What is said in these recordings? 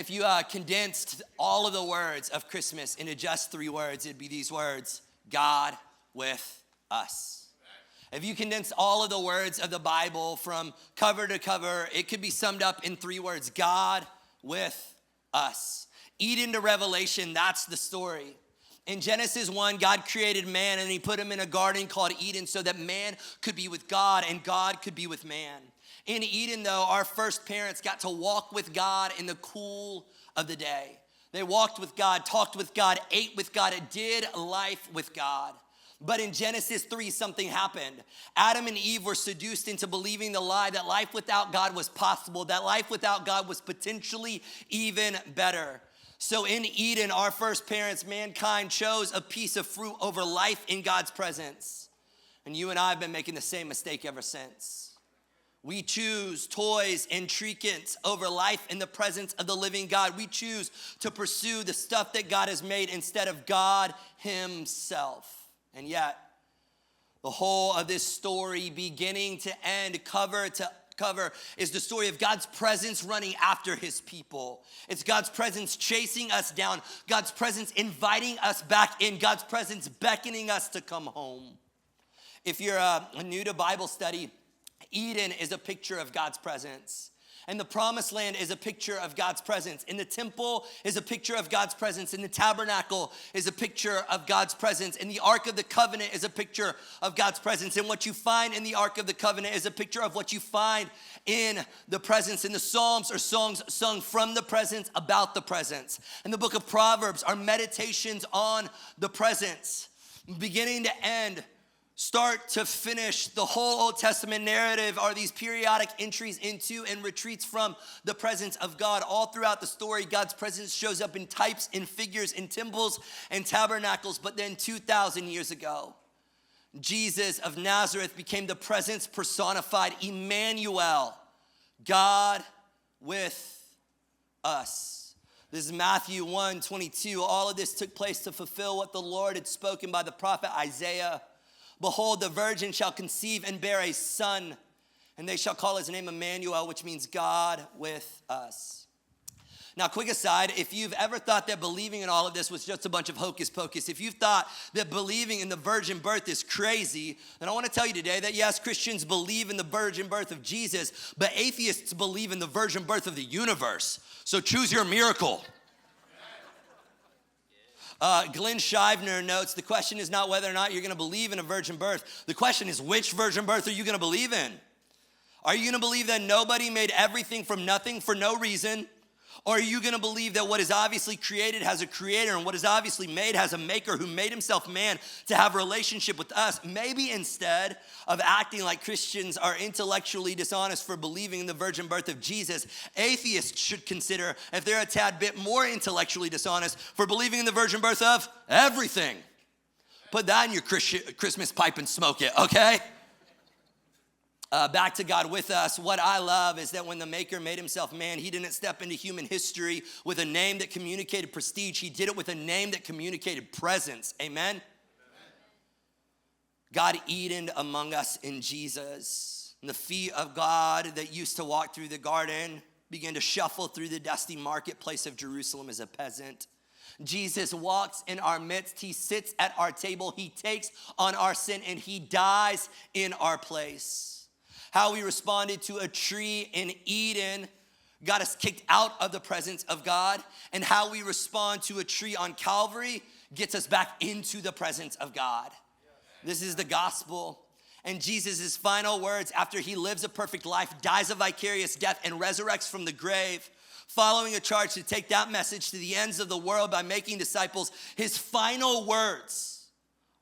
if you condensed all of the words of Christmas into just 3 words, it'd be these words: God with us. If you condensed all of the words of the Bible from cover to cover, it could be summed up in 3 words: God with us. Eden to Revelation, that's the story. In Genesis 1, God created man and he put him in a garden called Eden so that man could be with God and God could be with man. In Eden, though, our first parents got to walk with God in the cool of the day. They walked with God, talked with God, ate with God, did life with God. But in Genesis 3, something happened. Adam and Eve were seduced into believing the lie that life without God was possible, that life without God was potentially even better. So in Eden, our first parents, mankind, chose a piece of fruit over life in God's presence. And you and I have been making the same mistake ever since. We choose toys and trinkets over life in the presence of the living God. We choose to pursue the stuff that God has made instead of God himself. And yet, the whole of this story, beginning to end, cover to cover, is the story of God's presence running after his people. It's God's presence chasing us down, God's presence inviting us back in, God's presence beckoning us to come home. If you're new to Bible study, Eden is a picture of God's presence. And the promised land is a picture of God's presence. And the temple is a picture of God's presence. And the tabernacle is a picture of God's presence. And the Ark of the Covenant is a picture of God's presence. And what you find in the Ark of the Covenant is a picture of what you find in the presence. And the Psalms are songs sung from the presence, about the presence. And the book of Proverbs are meditations on the presence. Beginning to end, start to finish, the whole Old Testament narrative are these periodic entries into and retreats from the presence of God. All throughout the story, God's presence shows up in types and figures in temples and tabernacles. But then 2,000 years ago, Jesus of Nazareth became the presence personified, Emmanuel, God with us. This is Matthew 1:22. All of this took place to fulfill what the Lord had spoken by the prophet Isaiah. Behold, the virgin shall conceive and bear a son, and they shall call his name Emmanuel, which means God with us. Now, quick aside, if you've ever thought that believing in all of this was just a bunch of hocus pocus, if you've thought that believing in the virgin birth is crazy, then I want to tell you today that yes, Christians believe in the virgin birth of Jesus, but atheists believe in the virgin birth of the universe. So choose your miracle. Glenn Shivner notes, the question is not whether or not you're going to believe in a virgin birth. The question is, which virgin birth are you going to believe in? Are you going to believe that nobody made everything from nothing for no reason? Or are you going to believe that what is obviously created has a creator and what is obviously made has a maker who made himself man to have a relationship with us? Maybe instead of acting like Christians are intellectually dishonest for believing in the virgin birth of Jesus, atheists should consider if they're a tad bit more intellectually dishonest for believing in the virgin birth of everything. Put that in your Christmas pipe and smoke it, okay? Back to God with us. What I love is that when the Maker made himself man, he didn't step into human history with a name that communicated prestige. He did it with a name that communicated presence. Amen? Amen. God Edened among us in Jesus. And the feet of God that used to walk through the garden began to shuffle through the dusty marketplace of Jerusalem as a peasant. Jesus walks in our midst. He sits at our table. He takes on our sin and he dies in our place. How we responded to a tree in Eden got us kicked out of the presence of God, and how we respond to a tree on Calvary gets us back into the presence of God. This is the gospel. And Jesus' final words after he lives a perfect life, dies a vicarious death, and resurrects from the grave, following a charge to take that message to the ends of the world by making disciples, his final words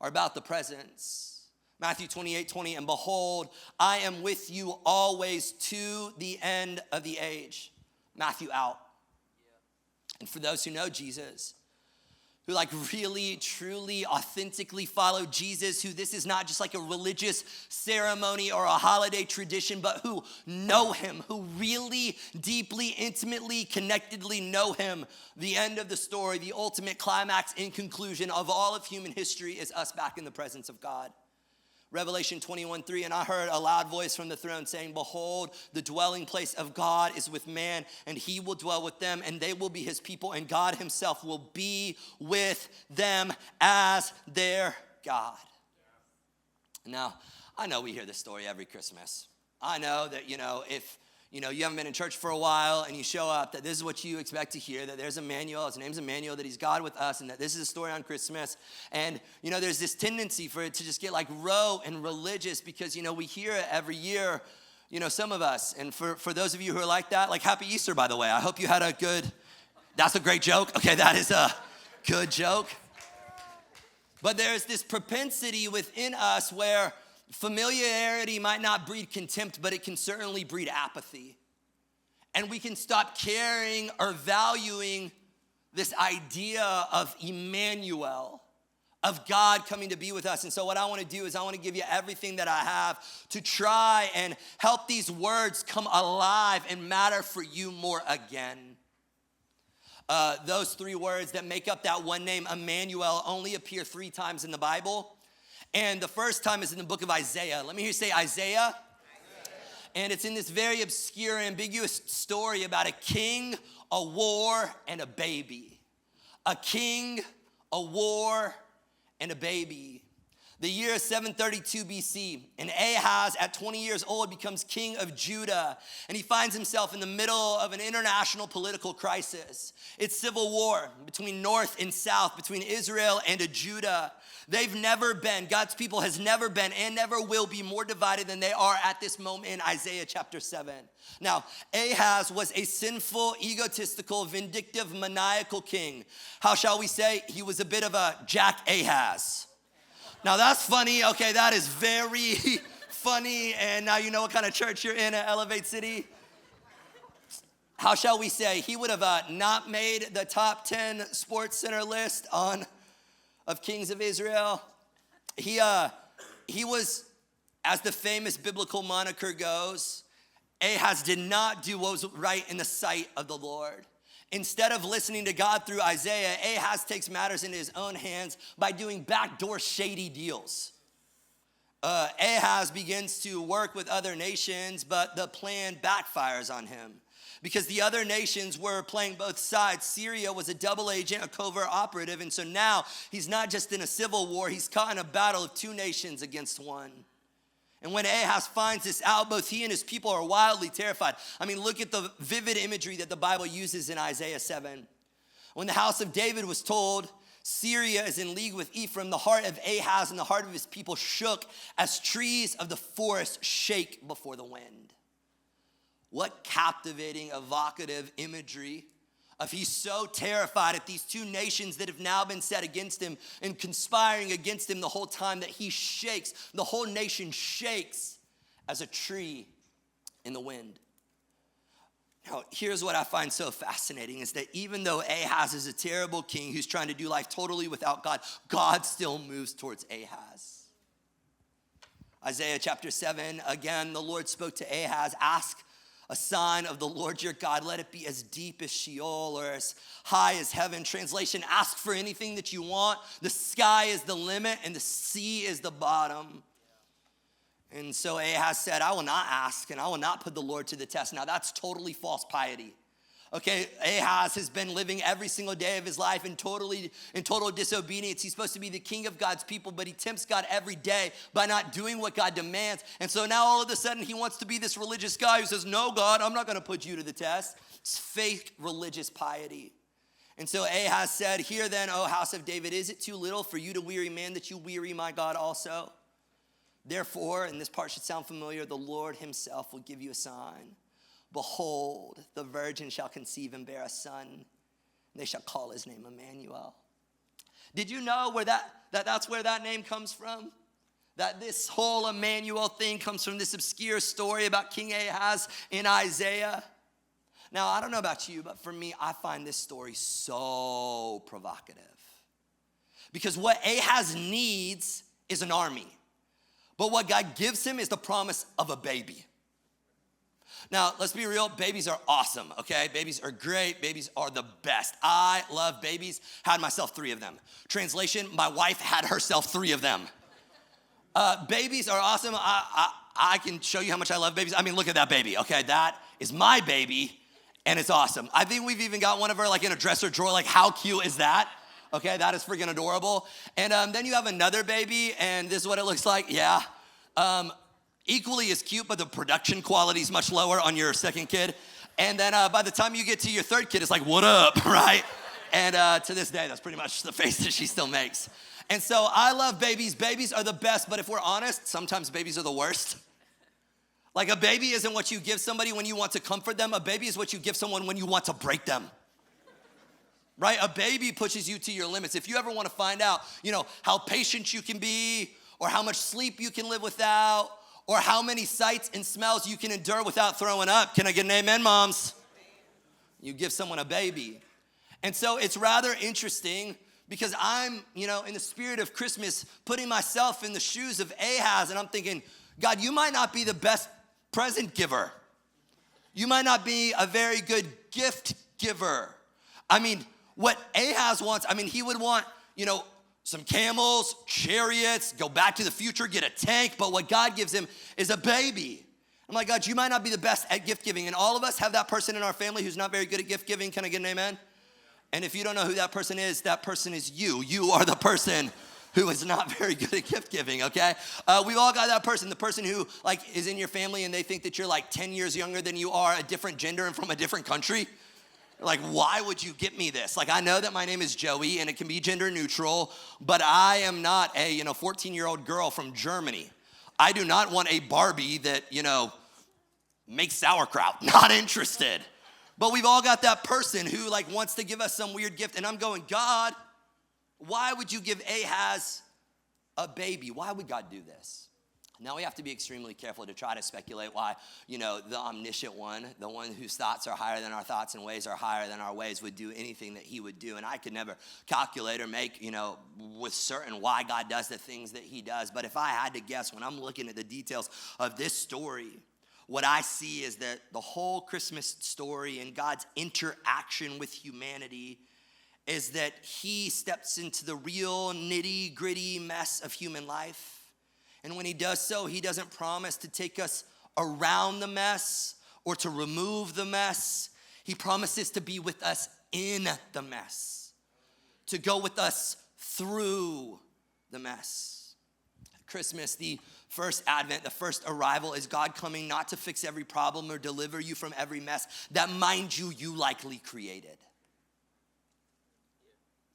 are about the presence. Matthew 28:20, and behold, I am with you always to the end of the age. Matthew out. And for those who know Jesus, who like really, truly, authentically follow Jesus, who this is not just like a religious ceremony or a holiday tradition, but who know him, who really deeply, intimately, connectedly know him, the end of the story, the ultimate climax and conclusion of all of human history is us back in the presence of God. Revelation 21:3, and I heard a loud voice from the throne saying, behold, the dwelling place of God is with man, and he will dwell with them, and they will be his people, and God himself will be with them as their God. Now, I know we hear this story every Christmas. I know that, if you haven't been in church for a while and you show up, that this is what you expect to hear, that there's Emmanuel, his name's Emmanuel, that he's God with us, and that this is a story on Christmas. And, there's this tendency for it to just get like rote and religious because, we hear it every year, some of us. And for those of you who are like that, like Happy Easter, by the way. I hope you had that's a great joke. Okay, that is a good joke. But there's this propensity within us where familiarity might not breed contempt, but it can certainly breed apathy. And we can stop caring or valuing this idea of Emmanuel, of God coming to be with us. And so what I want to do is I want to give you everything that I have to try and help these words come alive and matter for you more again. Those three words that make up that one name, Emmanuel, only appear 3 times in the Bible. And the first time is in the book of Isaiah. Let me hear you say Isaiah. And it's in this very obscure, ambiguous story about a king, a war, and a baby. A king, a war, and a baby. The year is 732 BC, and Ahaz, at 20 years old, becomes king of Judah, and he finds himself in the middle of an international political crisis. It's civil war between north and south, between Israel and Judah. God's people has never been and never will be more divided than they are at this moment in Isaiah chapter 7. Now, Ahaz was a sinful, egotistical, vindictive, maniacal king. How shall we say? He was a bit of a Jack Ahaz. Now that's funny. Okay, that is very funny. And now you know what kind of church you're in at Elevate City. How shall we say? He would have not made the top 10 Sports Center list of kings of Israel. He was, as the famous biblical moniker goes, Ahaz did not do what was right in the sight of the Lord. Instead of listening to God through Isaiah, Ahaz takes matters into his own hands by doing backdoor shady deals. Ahaz begins to work with other nations, but the plan backfires on him because the other nations were playing both sides. Syria was a double agent, a covert operative, and so now he's not just in a civil war, he's caught in a battle of 2 nations against one. And when Ahaz finds this out, both he and his people are wildly terrified. I mean, look at the vivid imagery that the Bible uses in Isaiah 7. When the house of David was told, Syria is in league with Ephraim, the heart of Ahaz and the heart of his people shook as trees of the forest shake before the wind. What captivating, evocative imagery of he's so terrified at these 2 nations that have now been set against him and conspiring against him the whole time that he shakes. The whole nation shakes as a tree in the wind. Now, here's what I find so fascinating is that even though Ahaz is a terrible king who's trying to do life totally without God, God still moves towards Ahaz. Isaiah chapter 7, again, the Lord spoke to Ahaz, ask a sign of the Lord your God, let it be as deep as Sheol or as high as heaven. Translation, ask for anything that you want. The sky is the limit and the sea is the bottom. And so Ahaz said, I will not ask and I will not put the Lord to the test. Now that's totally false piety. Okay, Ahaz has been living every single day of his life in total disobedience. He's supposed to be the king of God's people, but he tempts God every day by not doing what God demands. And so now all of a sudden he wants to be this religious guy who says, no, God, I'm not going to put you to the test. It's fake religious piety. And so Ahaz said, hear then, O house of David, is it too little for you to weary man that you weary my God also? Therefore, and this part should sound familiar, the Lord himself will give you a sign. Behold, the virgin shall conceive and bear a son. And they shall call his name Emmanuel. Did you know where that's where that name comes from? That this whole Emmanuel thing comes from this obscure story about King Ahaz in Isaiah. Now, I don't know about you, but for me, I find this story so provocative. Because what Ahaz needs is an army. But what God gives him is the promise of a baby. Now, let's be real, babies are awesome, okay? Babies are great, babies are the best. I love babies, had myself 3 of them. Translation, my wife had herself 3 of them. Babies are awesome. I can show you how much I love babies. I mean, look at that baby. Okay, that is my baby, and it's awesome. I think we've even got one of her like in a dresser drawer. Like, how cute is that? Okay, that is freaking adorable. And then you have another baby, and this is what it looks like. Yeah, equally as cute, but the production quality is much lower on your second kid. And then by the time you get to your third kid, it's like, what up, right? And to this day, that's pretty much the face that she still makes. And so I love babies. Babies are the best, but if we're honest, sometimes babies are the worst. Like, a baby isn't what you give somebody when you want to comfort them. A baby is what you give someone when you want to break them. Right? A baby pushes you to your limits. If you ever want to find out, how patient you can be, or how much sleep you can live without, or how many sights and smells you can endure without throwing up. Can I get an amen, moms? You give someone a baby. And so it's rather interesting because I'm, in the spirit of Christmas, putting myself in the shoes of Ahaz, and I'm thinking, God, you might not be the best present giver. You might not be a very good gift giver. I mean, what Ahaz wants, he would want, some camels, chariots, go back to the future, get a tank, but what God gives him is a baby. I'm like, God, you might not be the best at gift giving, and all of us have that person in our family who's not very good at gift giving. Can I get an amen? And if you don't know who that person is you. You are the person who is not very good at gift giving, okay? We've all got that person, the person who is in your family and they think that you're 10 years younger than you are, a different gender and from a different country. Like, why would you get me this? I know that my name is Joey and it can be gender neutral, but I am not a 14-year-old girl from Germany. I do not want a Barbie that, makes sauerkraut. Not interested. But we've all got that person who wants to give us some weird gift, and I'm going, God, why would you give Ahaz a baby? Why would God do this? Now we have to be extremely careful to try to speculate why, the omniscient one, the one whose thoughts are higher than our thoughts and ways are higher than our ways, would do anything that he would do. And I could never calculate or make, with certain why God does the things that he does. But if I had to guess, when I'm looking at the details of this story, what I see is that the whole Christmas story and God's interaction with humanity is that he steps into the real nitty-gritty mess of human life. And when he does so, he doesn't promise to take us around the mess or to remove the mess. He promises to be with us in the mess, to go with us through the mess. Christmas, the first advent, the first arrival, is God coming not to fix every problem or deliver you from every mess that, mind you, you likely created.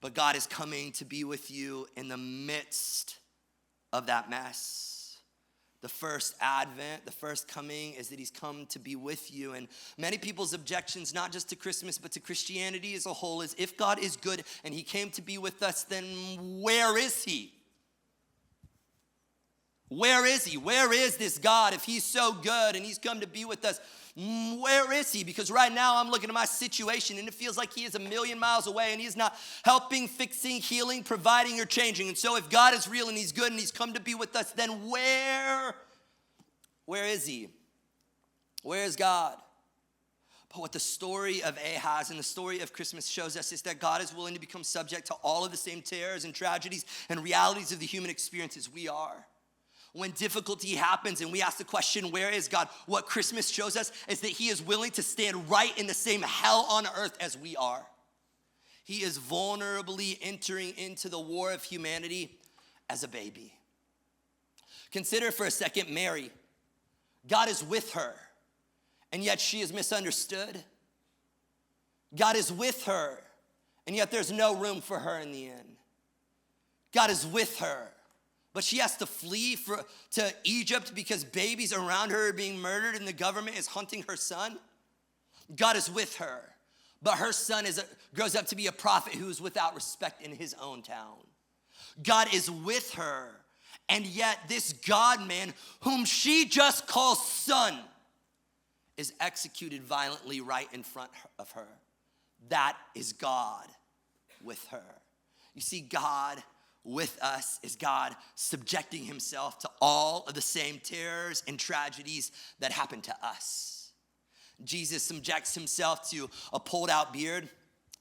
But God is coming to be with you in the midst of that mess. The first advent, the first coming, is that he's come to be with you. And many people's objections, not just to Christmas, but to Christianity as a whole, is if God is good and he came to be with us, then where is he? Where is he? Where is this God? If he's so good and he's come to be with us, where is he? Because right now I'm looking at my situation and it feels like he is a million miles away and he's not helping, fixing, healing, providing, or changing. And so if God is real and he's good and he's come to be with us, then where is he? Where is God? But what the story of Ahaz and the story of Christmas shows us is that God is willing to become subject to all of the same terrors and tragedies and realities of the human experience as we are. When difficulty happens and we ask the question, where is God? What Christmas shows us is that he is willing to stand right in the same hell on earth as we are. He is vulnerably entering into the war of humanity as a baby. Consider for a second Mary. God is with her, and yet she is misunderstood. God is with her, and yet there's no room for her in the inn. God is with her, but she has to flee to Egypt because babies around her are being murdered and the government is hunting her son. God is with her, but her son grows up to be a prophet who is without respect in his own town. God is with her, and yet this God-man, whom she just calls son, is executed violently right in front of her. That is God with her. You see, God with us is God subjecting himself to all of the same terrors and tragedies that happen to us. Jesus subjects himself to a pulled out beard,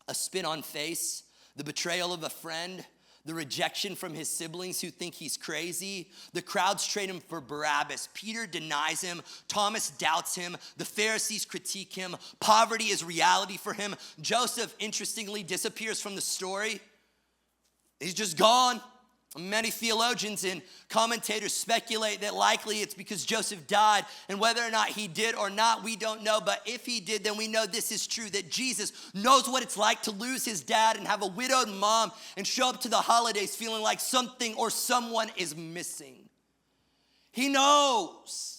a spit on face, the betrayal of a friend, the rejection from his siblings who think he's crazy. The crowds trade him for Barabbas. Peter denies him. Thomas doubts him. The Pharisees critique him. Poverty is reality for him. Joseph, interestingly, disappears from the story. He's just gone. Many theologians and commentators speculate that likely it's because Joseph died, and whether or not he did or not, we don't know. But if he did, then we know this is true, that Jesus knows what it's like to lose his dad and have a widowed mom and show up to the holidays feeling like something or someone is missing. He knows.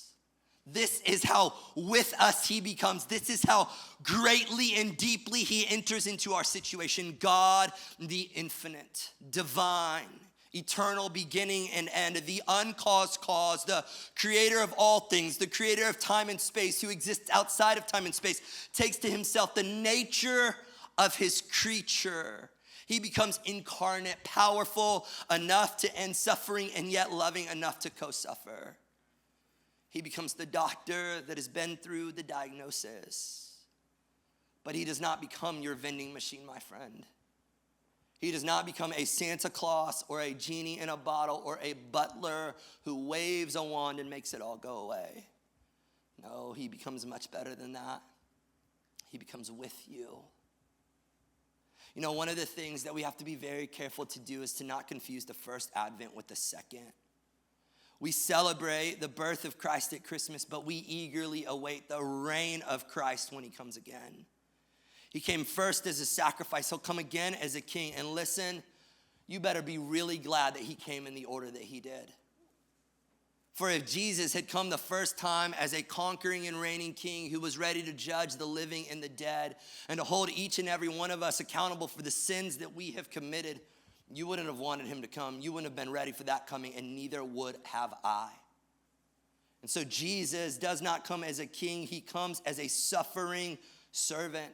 This is how with us he becomes. This is how greatly and deeply he enters into our situation. God, the infinite, divine, eternal beginning and end, the uncaused cause, the creator of all things, the creator of time and space, who exists outside of time and space, takes to himself the nature of his creature. He becomes incarnate, powerful enough to end suffering and yet loving enough to co-suffer. He becomes the doctor that has been through the diagnosis. But he does not become your vending machine, my friend. He does not become a Santa Claus or a genie in a bottle or a butler who waves a wand and makes it all go away. No, he becomes much better than that. He becomes with you. You know, one of the things that we have to be very careful to do is to not confuse the first Advent with the second. We celebrate the birth of Christ at Christmas, but we eagerly await the reign of Christ when he comes again. He came first as a sacrifice. He'll come again as a king. And listen, you better be really glad that he came in the order that he did. For if Jesus had come the first time as a conquering and reigning king who was ready to judge the living and the dead and to hold each and every one of us accountable for the sins that we have committed, you wouldn't have wanted him to come. You wouldn't have been ready for that coming, and neither would have I. And so Jesus does not come as a king. He comes as a suffering servant.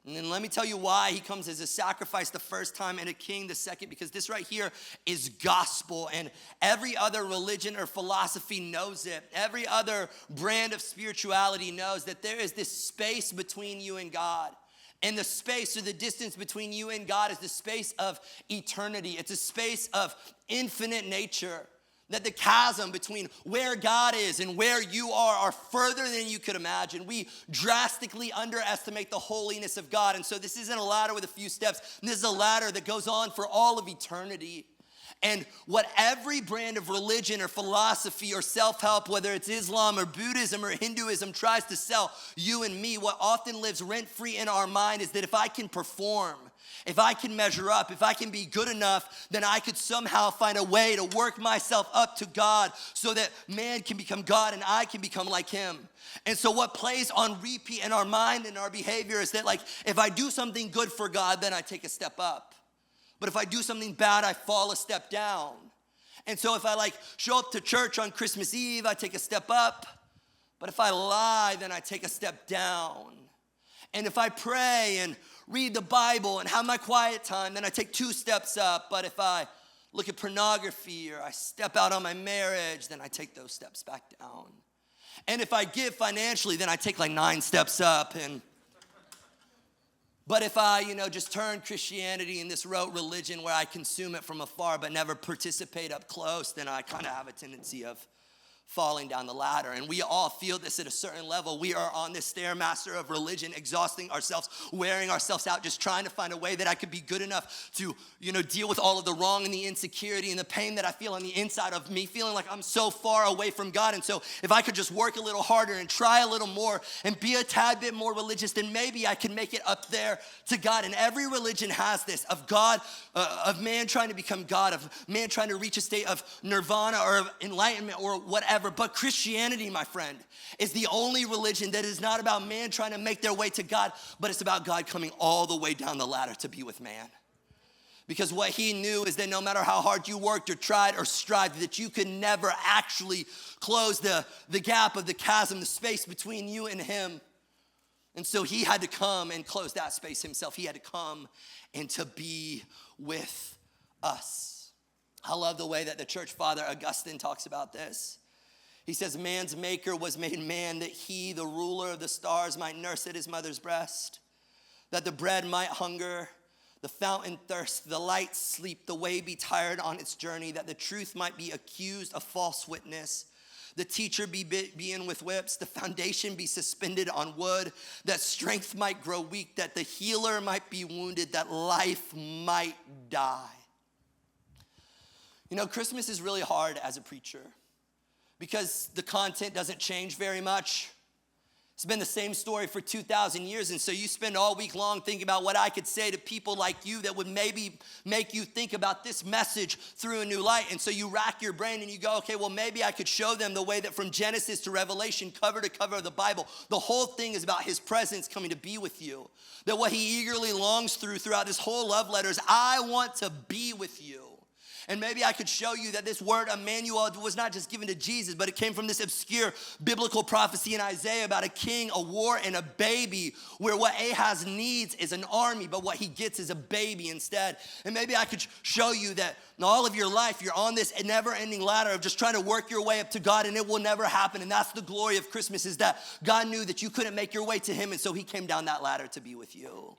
And then let me tell you why he comes as a sacrifice the first time and a king the second, because this right here is gospel, and every other religion or philosophy knows it. Every other brand of spirituality knows that there is this space between you and God. And the space or the distance between you and God is the space of eternity. It's a space of infinite nature. That the chasm between where God is and where you are further than you could imagine. We drastically underestimate the holiness of God. And so this isn't a ladder with a few steps. This is a ladder that goes on for all of eternity. And what every brand of religion or philosophy or self-help, whether it's Islam or Buddhism or Hinduism, tries to sell you and me, what often lives rent-free in our mind is that if I can perform, if I can measure up, if I can be good enough, then I could somehow find a way to work myself up to God so that man can become God and I can become like him. And so what plays on repeat in our mind and our behavior is that, like, if I do something good for God, then I take a step up. But if I do something bad, I fall a step down. And so if I show up to church on Christmas Eve, I take a step up. But if I lie, then I take a step down. And if I pray and read the Bible and have my quiet time, then I take 2 steps up. But if I look at pornography or I step out on my marriage, then I take those steps back down. And if I give financially, then I take 9 steps up. But if I, just turn Christianity in this rote religion where I consume it from afar but never participate up close, then I kind of have a tendency of falling down the ladder. And we all feel this at a certain level. We are on this stairmaster of religion, exhausting ourselves, wearing ourselves out, just trying to find a way that I could be good enough to, deal with all of the wrong and the insecurity and the pain that I feel on the inside of me, feeling like I'm so far away from God. And so if I could just work a little harder and try a little more and be a tad bit more religious, then maybe I can make it up there to God. And every religion has this of God, of man trying to become God, of man trying to reach a state of nirvana or of enlightenment or whatever. But Christianity, my friend, is the only religion that is not about man trying to make their way to God, but it's about God coming all the way down the ladder to be with man. Because what he knew is that no matter how hard you worked or tried or strived, that you could never actually close the gap of the chasm, the space between you and him. And so he had to come and close that space himself. He had to come and to be with us. I love the way that the church father Augustine talks about this. He says, man's maker was made man that he, the ruler of the stars, might nurse at his mother's breast, that the bread might hunger, The fountain thirst, the light sleep, the way be tired on its journey, that the truth might be accused of false witness. The teacher be in with whips, the foundation be suspended on wood, that strength might grow weak, that the healer might be wounded, that life might die. You know, Christmas is really hard as a preacher because the content doesn't change very much. It's been the same story for 2,000 years, and so you spend all week long thinking about what I could say to people like you that would maybe make you think about this message through a new light. And so you rack your brain and you go, okay, well, maybe I could show them the way that from Genesis to Revelation, cover to cover of the Bible, the whole thing is about his presence coming to be with you. That what he eagerly longs throughout this whole love letter is, I want to be with you. And maybe I could show you that this word Emmanuel was not just given to Jesus, but it came from this obscure biblical prophecy in Isaiah about a king, a war, and a baby, where what Ahaz needs is an army, but what he gets is a baby instead. And maybe I could show you that in all of your life, you're on this never-ending ladder of just trying to work your way up to God, and it will never happen. And that's the glory of Christmas, is that God knew that you couldn't make your way to him, and so he came down that ladder to be with you.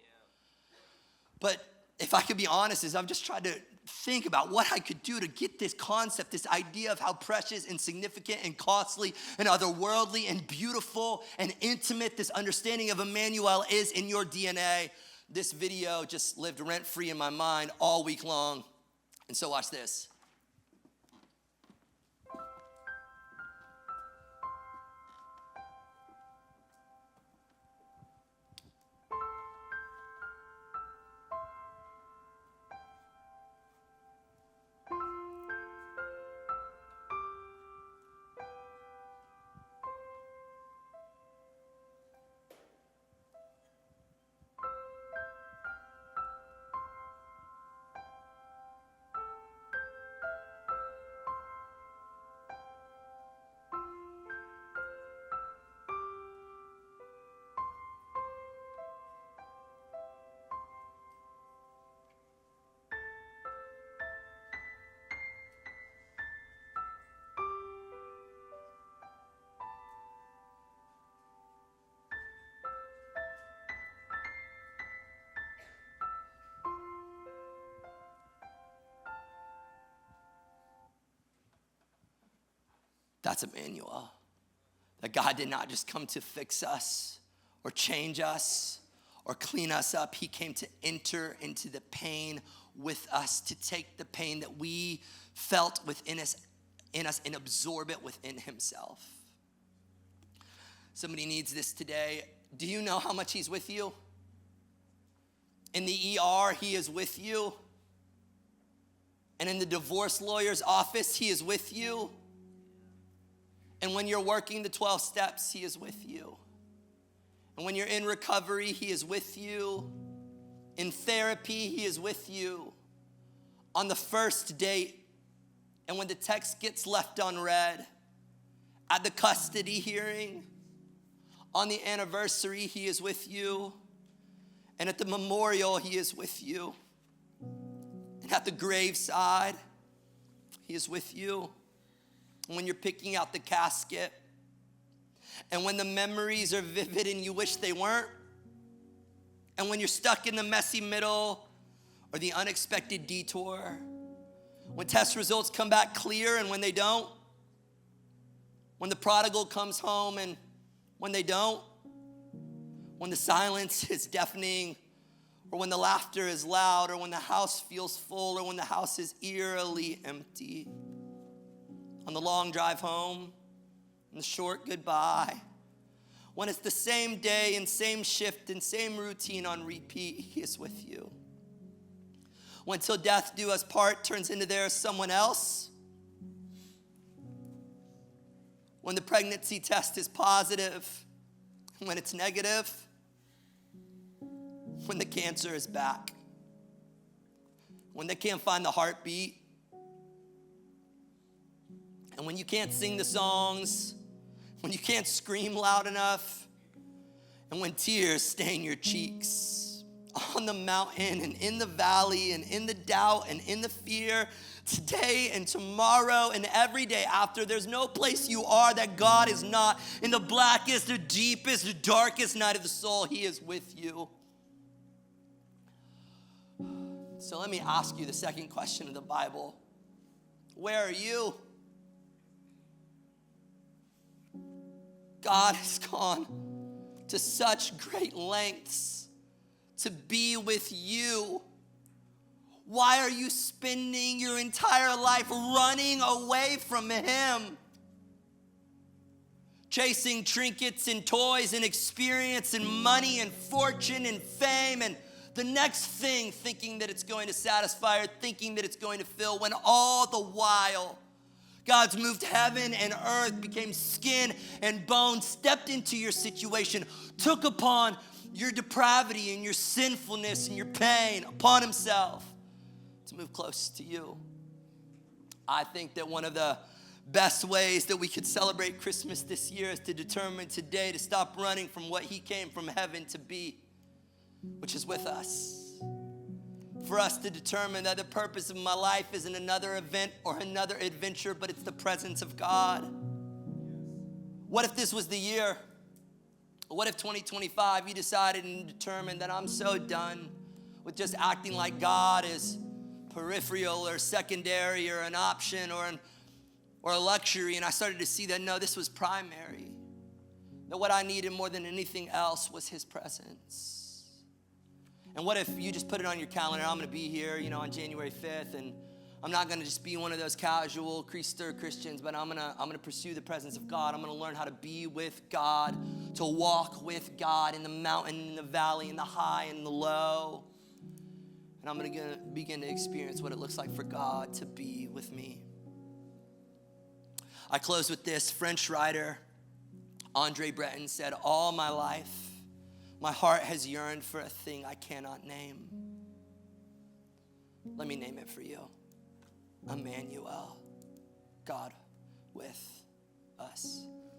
But if I could be honest, is I've just tried to think about what I could do to get this concept, this idea of how precious and significant and costly and otherworldly and beautiful and intimate this understanding of Emmanuel is in your DNA. This video just lived rent-free in my mind all week long. And so watch this. That's Emmanuel. That God did not just come to fix us or change us or clean us up. He came to enter into the pain with us, to take the pain that we felt within us and absorb it within himself. Somebody needs this today. Do you know how much he's with you? In the ER, he is with you. And in the divorce lawyer's office, he is with you. And when you're working the 12 steps, he is with you. And when you're in recovery, he is with you. In therapy, he is with you. On the first date, and when the text gets left unread, at the custody hearing, on the anniversary, he is with you. And at the memorial, he is with you. And at the graveside, he is with you. When you're picking out the casket, and when the memories are vivid and you wish they weren't, and when you're stuck in the messy middle or the unexpected detour, when test results come back clear and when they don't, when the prodigal comes home and when they don't, when the silence is deafening, or when the laughter is loud, or when the house feels full, or when the house is eerily empty. On the long drive home, and the short goodbye, when it's the same day and same shift and same routine on repeat, he is with you. When till death do us part turns into there is someone else. When the pregnancy test is positive, when it's negative, when the cancer is back, when they can't find the heartbeat, and when you can't sing the songs, when you can't scream loud enough, and when tears stain your cheeks, on the mountain and in the valley and in the doubt and in the fear, today and tomorrow and every day after, there's no place you are that God is not. In the blackest, the deepest, the darkest night of the soul, he is with you. So let me ask you the second question of the Bible. Where are you? God has gone to such great lengths to be with you. Why are you spending your entire life running away from him? Chasing trinkets and toys and experience and money and fortune and fame and the next thing, thinking that it's going to satisfy or thinking that it's going to fill, when all the while God's moved heaven and earth, became skin and bone, stepped into your situation, took upon your depravity and your sinfulness and your pain upon himself to move close to you. I think that one of the best ways that we could celebrate Christmas this year is to determine today to stop running from what he came from heaven to be, which is with us. For us to determine that the purpose of my life isn't another event or another adventure, but it's the presence of God. What if this was the year? What if 2025 you decided and determined that I'm so done with just acting like God is peripheral or secondary or an option or a luxury, and I started to see that no, this was primary. That what I needed more than anything else was his presence. And what if you just put it on your calendar? I'm going to be here, on January 5th, and I'm not going to just be one of those casual stir Christians, but I'm going to pursue the presence of God. I'm going to learn how to be with God, to walk with God in the mountain, in the valley, in the high, and the low. And I'm going to begin to experience what it looks like for God to be with me. I close with this. French writer Andre Breton said, "All my life, my heart has yearned for a thing I cannot name." Let me name it for you. Emmanuel, God with us.